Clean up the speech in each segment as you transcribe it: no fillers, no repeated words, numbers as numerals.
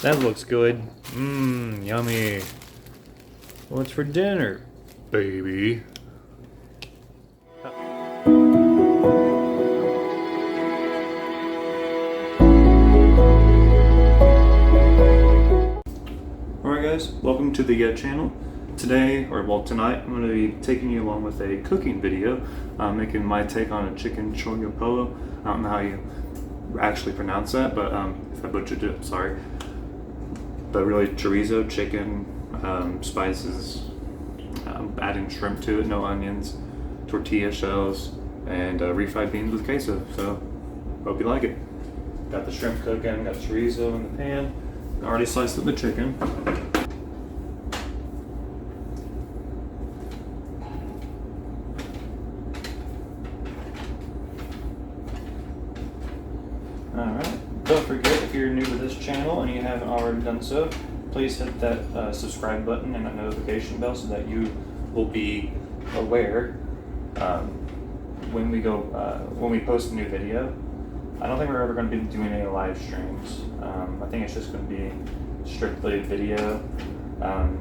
That looks good. Mmm, yummy. What's for dinner, baby? Alright guys, welcome to the channel. Today, tonight, I'm going to be taking you along with a cooking video, making my take on a chicken chorizo. I don't know how you actually pronounce that, but if I butchered it, sorry. But really, chorizo, chicken, spices, adding shrimp to it, no onions, tortilla shells, and refried beans with queso. So, hope you like it. Got the shrimp cooking, got chorizo in the pan. Already sliced up the chicken. Alright, don't forget, if you're new to this channel and you haven't already done so, please hit that subscribe button and that notification bell so that you will be aware when we post a new video. I don't think we're ever going to be doing any live streams. I think it's just going to be strictly video,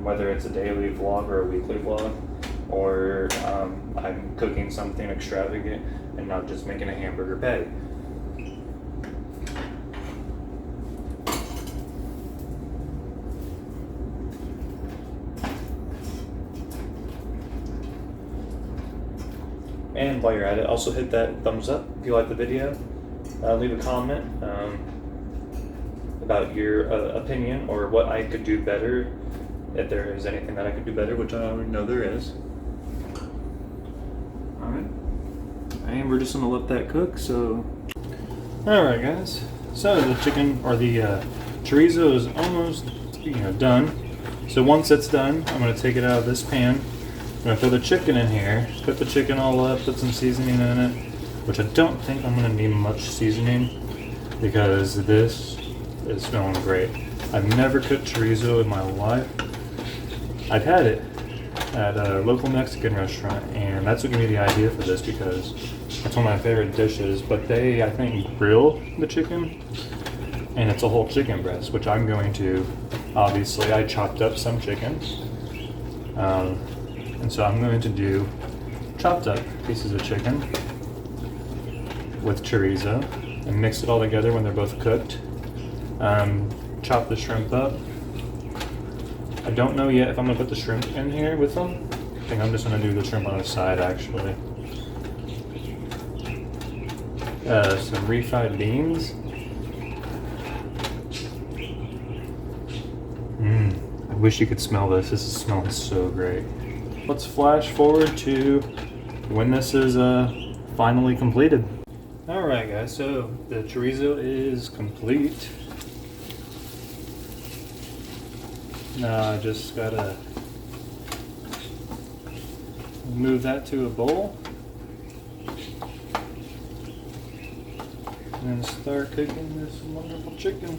whether it's a daily vlog or a weekly vlog, or I'm cooking something extravagant and not just making a hamburger patty. And while you're at it, also hit that thumbs up if you like the video. Leave a comment about your opinion or what I could do better, if there is anything that I could do better, which I already know there is. Alright, and we're just going to let that cook, so... Alright guys, so the chicken, or the chorizo is almost, done. So once it's done, I'm going to take it out of this pan. I'm going to throw the chicken in here, cook the chicken all up, put some seasoning in it, which I don't think I'm going to need much seasoning because this is smelling great. I've never cooked chorizo in my life. I've had it at a local Mexican restaurant, and that's what gave me the idea for this because that's one of my favorite dishes, but they, I think, grill the chicken, and it's a whole chicken breast, which I'm going to, obviously, I chopped up some chicken. And so I'm going to do chopped up pieces of chicken with chorizo and mix it all together when they're both cooked. Chop the shrimp up. I don't know yet if I'm going to put the shrimp in here with them. I think I'm just going to do the shrimp on the side actually. Some refried beans. I wish you could smell this. This is smelling so great. Let's flash forward to when this is finally completed. Alright guys, so the chorizo is complete. Now I just gotta move that to a bowl and start cooking this wonderful chicken.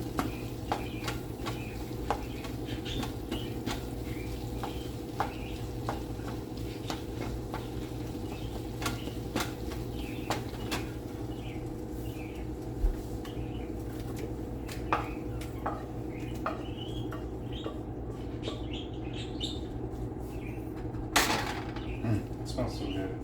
It smells so good.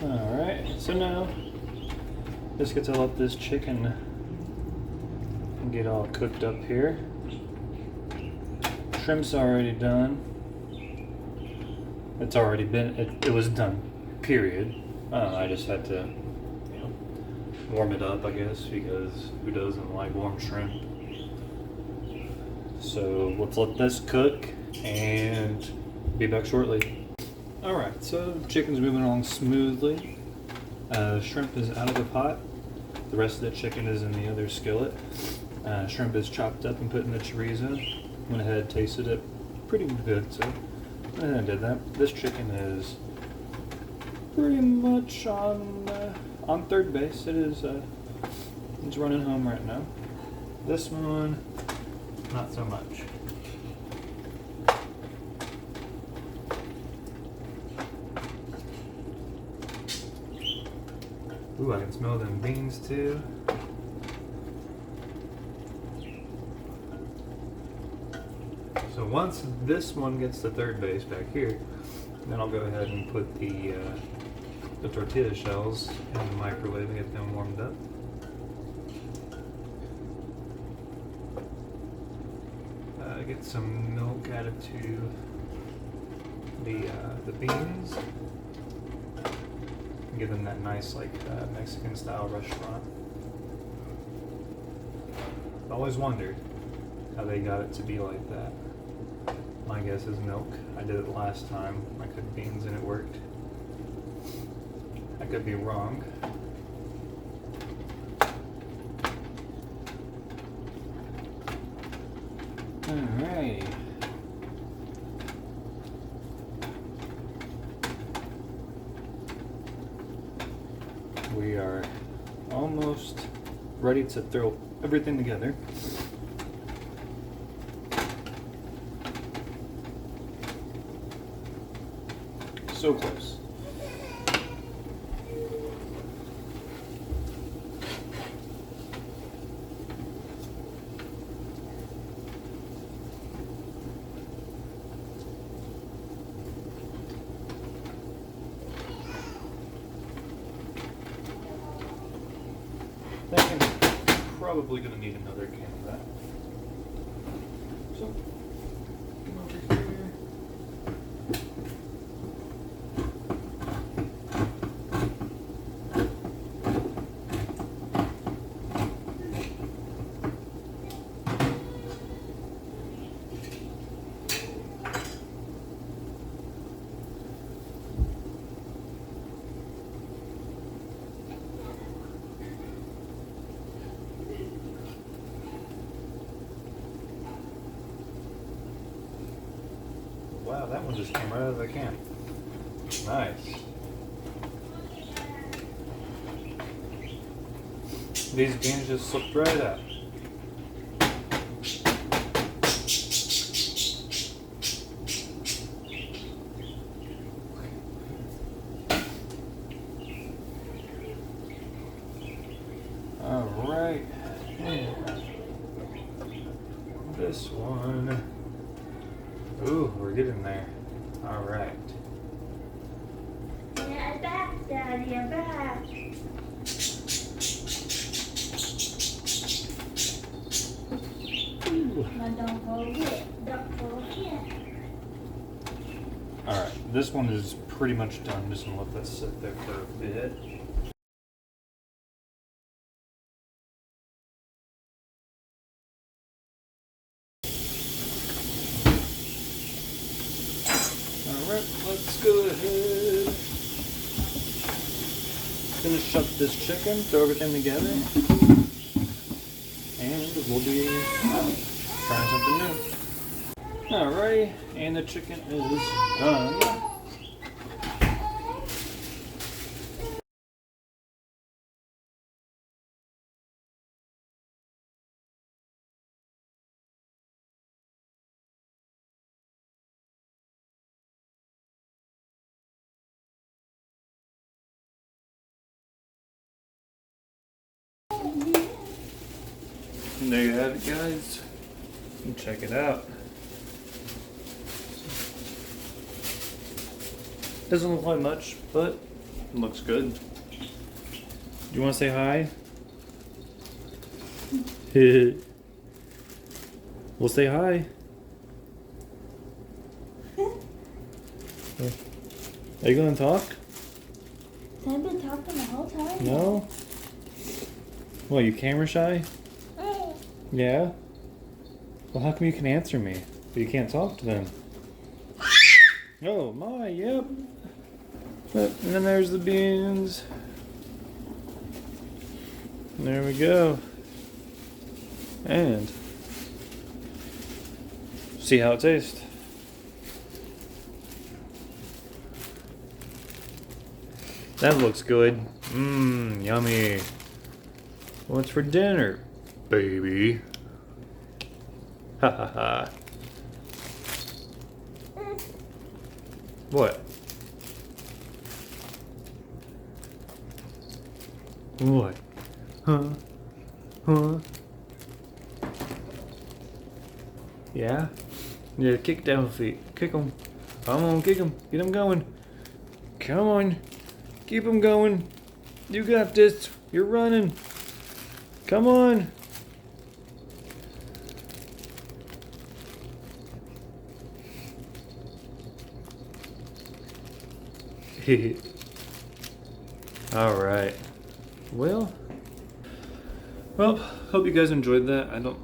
Alright, so now just get to let this chicken get all cooked up here. Shrimp's already done. It's already been, it was done, period. I just had to warm it up, I guess, because who doesn't like warm shrimp? So let's let this cook and be back shortly. Alright, so the chicken's moving along smoothly. Shrimp is out of the pot. The rest of the chicken is in the other skillet. Shrimp is chopped up and put in the chorizo. Went ahead, tasted it, pretty good, so went ahead and did that. This chicken is pretty much on third base. It is it's running home right now. This one, not so much. Ooh, I can smell them beans too. So once this one gets to third base back here, then I'll go ahead and put the tortilla shells in the microwave and get them warmed up. Get some milk added to the beans. Give them that nice Mexican style restaurant. I've always wondered how they got it to be like that. My guess is milk. I did it last time. I cooked beans and it worked. I could be wrong. Alrighty. We are almost ready to throw everything together. So close. I think I'm probably going to need another can of that. So, come over here. Wow, that one just came right out of the can. Nice. These beans just slipped right out. All right. This one. Ooh, we're getting there. All right. Yeah, I'm back, Daddy, I'm back. Ooh. But don't go yet. Don't go yet. All right, this one is pretty much done. Just gonna let that sit there for a bit. Alright, let's go ahead. Finish up this chicken, throw everything together, and we'll be trying something new. Alrighty, and the chicken is done. And there you have it, guys. And check it out. Doesn't look like much, but it looks good. Do you want to say hi? We'll say hi. Are you going to talk? I've been talking the whole time. No? What, you camera shy? Yeah? Well, how come you can answer me, but you can't talk to them? Oh my, yep. And then there's the beans. There we go. And see how it tastes. That looks good. Mmm, yummy. What's for dinner, baby? Ha ha ha. What? What? Huh? Huh? Yeah? Yeah, kick down feet. Kick them. Come on, kick them. Get them going. Come on. Keep them going. You got this. You're running. Come on. All right. Well, hope you guys enjoyed that.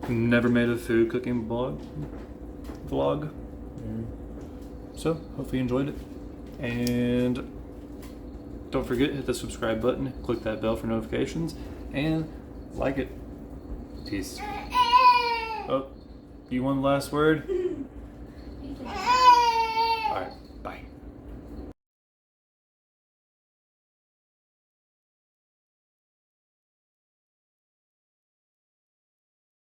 Never made a food cooking vlog. So, hopefully you enjoyed it. And don't forget, hit the subscribe button, click that bell for notifications, and like it. Peace. Oh, you want the last word? Alright, bye.